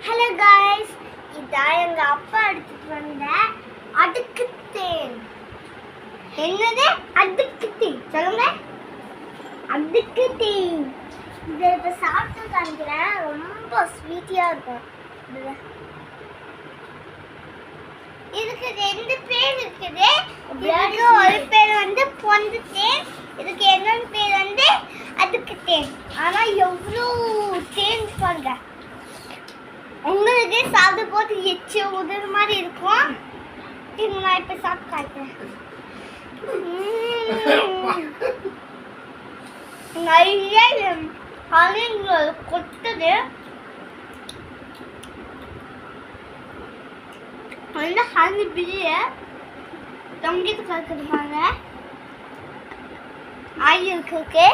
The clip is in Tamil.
ஹலோ गाइस, இதான் எங்க அப்பா எடுத்துட்டு வந்த அடுக்கு தேன். என்னது அடுக்கு தேன்? சொல்லுங்க. அடுக்கு தேன். இதை இப்ப சாப்பிட்டு காமிக்கிறேன். ரொம்ப ஸ்வீட்டியா இருக்கும். இதுக்கு ரெண்டு பேர் இருக்குது. இதுக்கு ஒரு பேர் வந்து பொந்து தேன், இதுக்கு இன்னொரு பேர் வந்து அடுக்கு தேன். ஆனா எவ்வளோ தேன் பாருங்க. உங்களுக்கு சாப்பிட்டு போது எச்சு உதற மாதிரி இருக்கும். இது நான் இப்ப சாப்பிட்டு காட்டுறேன். நிறைய ஹனிங்கள் கொட்டுது. அந்த ஹனி பிரிய தொங்கிட்டு கற்றுப்பாங்க. ஆயில் இருக்கு.